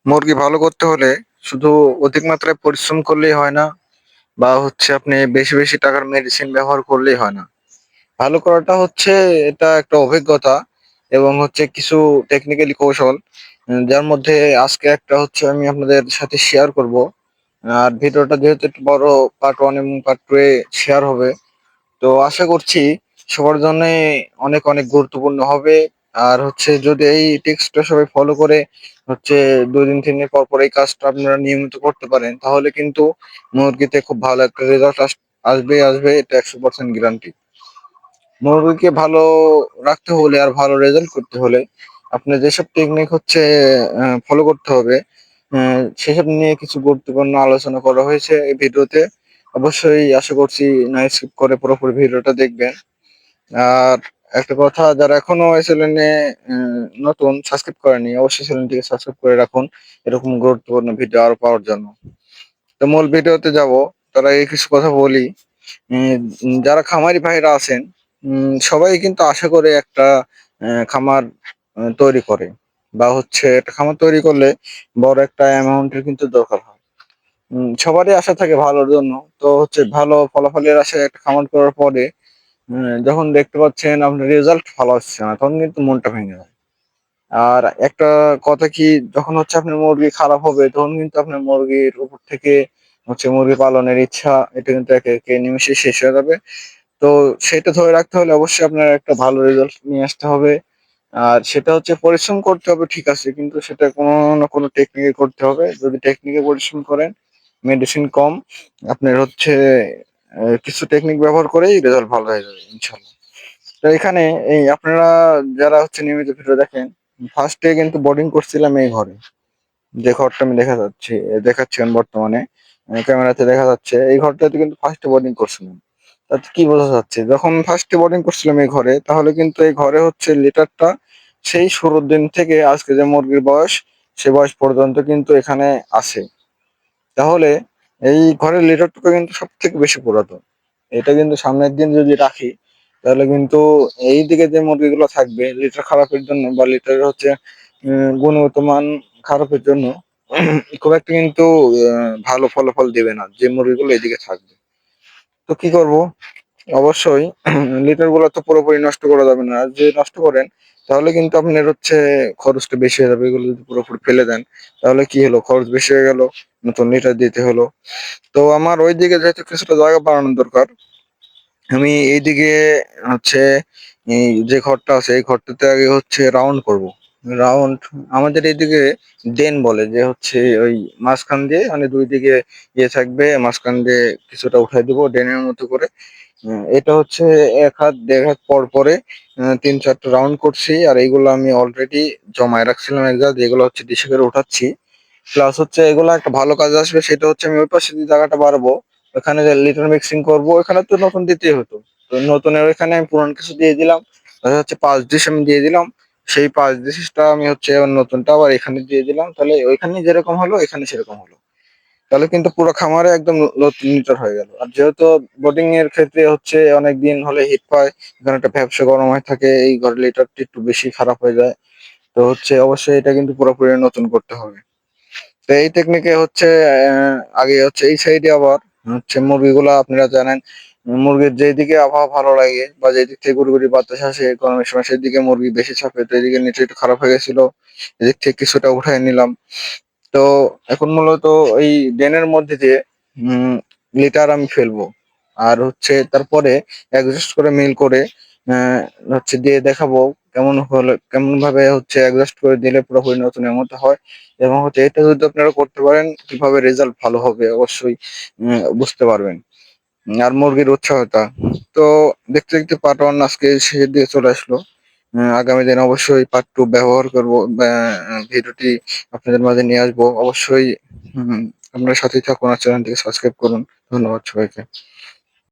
মুরগি ভালো করতে হলে শুধু অধিক মাত্রায় পরিশ্রম করলেই হয় না, বা হচ্ছে আপনি বেশি বেশি টাকার মেডিসিন ব্যবহার করলেই হয় না। ভালো করাটা হচ্ছে এটা একটা অভিজ্ঞতা এবং হচ্ছে কিছু টেকনিক্যালি কৌশল, যার মধ্যে আজকে একটা হচ্ছে আমি আপনাদের সাথে শেয়ার করব। আর ভিডিওটা যেহেতু একটু বড়, পার্ট ওয়ান এবং পার্ট টু এ শেয়ার হবে। তো আশা করছি সবার জন্য অনেক অনেক গুরুত্বপূর্ণ হবে। আর হচ্ছে যদি এই টিপসটা সবাই ফলো করে হচ্ছে 2 দিন 3 দিন পর পর এই কাজটা আপনারা নিয়মিত করতে পারেন, তাহলে কিন্তু মুরগিতে খুব ভালো একটা রেজাল্ট আসবে আসবে, এটা 100% গ্যারান্টি। মুরগিকে ভালো রাখতে হলে আর ভালো রেজাল্ট করতে হলে আপনার যেসব টেকনিক হচ্ছে ফলো করতে হবে, সেসব নিয়ে কিছু গুরুত্বপূর্ণ আলোচনা করা হয়েছে এই ভিডিওতে। অবশ্যই আশা করছি না স্কিপ করে পুরোপুরি ভিডিওটা দেখবেন। আর একটা কথা, যারা এখনো এই চ্যানেলে নতুন সাবস্ক্রাইব করেনি, অবশ্যই চ্যানেলটিকে সাবস্ক্রাইব করে রাখুন এরকম গুরুত্বপূর্ণ ভিডিও আরো পাওয়ার জন্য। তো মূল ভিডিওতে যাব, তারা এই কিছু কথা বলি। যারা খামারি ভাইরা আছেন, সবাই কিন্তু আশা করে একটা খামার তৈরি করে, বা হচ্ছে একটা খামার তৈরি করলে বড় একটা অ্যামাউন্টের কিন্তু দরকার হয়। সবারই আশা থাকে ভালোর জন্য। তো হচ্ছে ভালো ফলাফলের আশায় একটা খামার করার পরে যখন দেখতে পাচ্ছেন আপনার রেজাল্ট ভালো আসছে না, তখন কিন্তু মনটা ভেঙে যায়। আর একটা কথা কি, যখন হচ্ছে আপনার মুরগি খারাপ হবে তখন কিন্তু আপনার মুরগির উপর থেকে হচ্ছে মুরগি পালনের ইচ্ছা, এটা কিন্তু একে একে নিমেষে শেষ হয়ে যাবে। তো সেটা ধরে রাখতে হলে অবশ্যই আপনার একটা ভালো রেজাল্ট নিয়ে আসতে হবে। আর সেটা হচ্ছে পরিশ্রম করতে হবে, ঠিক আছে, কিন্তু সেটা কোনো না কোনো টেকনিকে করতে হবে। যদি টেকনিকে পরিশ্রম করেন, মেডিসিন কম, আপনার হচ্ছে কিছু টেকনিক ব্যবহার করেই রেজাল্ট ভালো হয়ে যাবে ইনশাল্লাহ। তো এখানে এই আপনারা যারা হচ্ছে নিয়মিত ভিডিও দেখেন, ফার্স্টে কিন্তু বোর্ডিং করছিলাম এই ঘরে, যে ঘরটা আমি দেখাচ্ছেন বর্তমানে ক্যামেরাতে দেখা যাচ্ছে, এই ঘরটাতে কিন্তু ফার্স্টে বোর্ডিং করছিলাম। তাতে কি বোঝা যাচ্ছে, যখন ফার্স্টে বোর্ডিং করছিলাম এই ঘরে, তাহলে কিন্তু এই ঘরে হচ্ছে লিটারটা সেই শুরুর দিন থেকে আজকে যে মুরগির বয়স, সে বয়স পর্যন্ত কিন্তু এখানে আছে। তাহলে এই ঘরের লিটারটুকু কিন্তু সব থেকে বেশি পুরাতন। এটা কিন্তু সামনের দিন যদি রাখি, তাহলে কিন্তু এই দিকে যে মুরগিগুলো থাকবে লিটার খারাপের জন্য, বা লিটারের হচ্ছে গুণগত মান খারাপের জন্য, খুব একটা কিন্তু ভালো ফলাফল দিবে না যে মুরগিগুলো এদিকে থাকবে। তো কি করব, অবশ্যই লিটার গুলো তো পুরোপুরি নষ্ট করা যাবে না। আর যে নষ্ট করেন, তাহলে কিন্তু আপনার হচ্ছে খরচটা বেশি হয়ে যাবে। এগুলো যদি পুরোপুরি ফেলে দেন, তাহলে কি হলো, খরচ বেশি হয়ে গেল, নতুন লিটার দিতে হলো। তো আমার ওইদিকে যেহেতু কিছুটা জায়গা বাড়ানোর দরকার, আমি এইদিকে হচ্ছে এই যে ঘরটা আছে এই ঘরটাতে আগে হচ্ছে রাউন্ড করব। রাউন্ড আমাদের এইদিকে ডেন বলে, যে হচ্ছে ওই মাঝখান দিয়ে মানে দুই দিকে ইয়ে থাকবে, মাঝখান দিয়ে কিছুটা উঠাই দিব ডেনের মতো করে। এটা হচ্ছে 1 হাত 1.5 হাত পর পরে 3-4টা রাউন্ড করছি। আর এইগুলো আমি অলরেডি জমায় রাখছিলাম এক জায়গায়, যেগুলো হচ্ছে ডিশে করে উঠাচ্ছি। প্লাস হচ্ছে এগুলো একটা ভালো কাজে আসবে, সেটা হচ্ছে আমি ওই পাশে যে জায়গাটা বাড়বো, ওখানে যে লিটার মিক্সিং করবো, ওখানে তো নতুন দিতেই হতো। তো নতুনের ওইখানে আমি পুরান কিছু দিয়ে দিলাম, দেখা হচ্ছে 5 ডিশ আমি দিয়ে দিলাম। সেই 5 ডিশটা আমি হচ্ছে আবার নতুনটা আবার এখানে দিয়ে দিলাম, তাহলে ওইখানে যেরকম হলো এখানে সেরকম হলো। তাহলে কিন্তু পুরো খামারে একদম নতুন লিটার হয়ে গেল। আর যেহেতু বোর্ডিং এর ক্ষেত্রে হচ্ছে অনেক দিন হলে হিট পায়, এখানে একটা ভ্যাপসা গরম হয়ে থাকে, এই ঘরের লিটারটি একটু বেশি খারাপ হয়ে যায়। তো হচ্ছে অবশ্যই এটা কিন্তু পুরোপুরি নতুন করতে হবে। তো এই টেকনিকে হচ্ছে আগে হচ্ছে এই সাইডে আবার হচ্ছে মুরগিগুলা আপনারা জানেন, মুরগির যেদিকে আবহাওয়া ভালো লাগে বা যেদিক থেকে গুড়ি বাতাস আসে গরমের সময়, সেদিকে মুরগি বেশি চাপে। তো এদিকে নিচে একটু খারাপ হয়ে গেছিল, এদিক থেকে কিছুটা উঠাই নিলাম। তো এখন মূলত এই ড্রেনের মধ্যে দিয়ে উম লিটার আমি ফেলবো। আর হচ্ছে তারপরে অ্যাডজাস্ট করে মিল করে আহ, হচ্ছে দিয়ে দেখাবো কেমন হলো, কেমন ভাবে হচ্ছে অ্যাডজাস্ট করে দিলে পুরোপুরি নতুনের মতো হয়। এবং হচ্ছে এটা যদি আপনারা করতে পারেন, কিভাবে রেজাল্ট ভালো হবে অবশ্যই বুঝতে পারবেন। আর মুরগির উৎসাহতা, তো দেখতে দেখতে পার্ট ওয়ান আজকে শেষের দিকে চলে আসলো। আগামী দিন অবশ্যই পার্ট টু ব্যবহার করবো, ভিডিওটি আপনাদের মাঝে নিয়ে আসবো অবশ্যই। আপনার সাথেই থাকুন আর চ্যানেলটিকে সাবস্ক্রাইব করুন। ধন্যবাদ সবাইকে।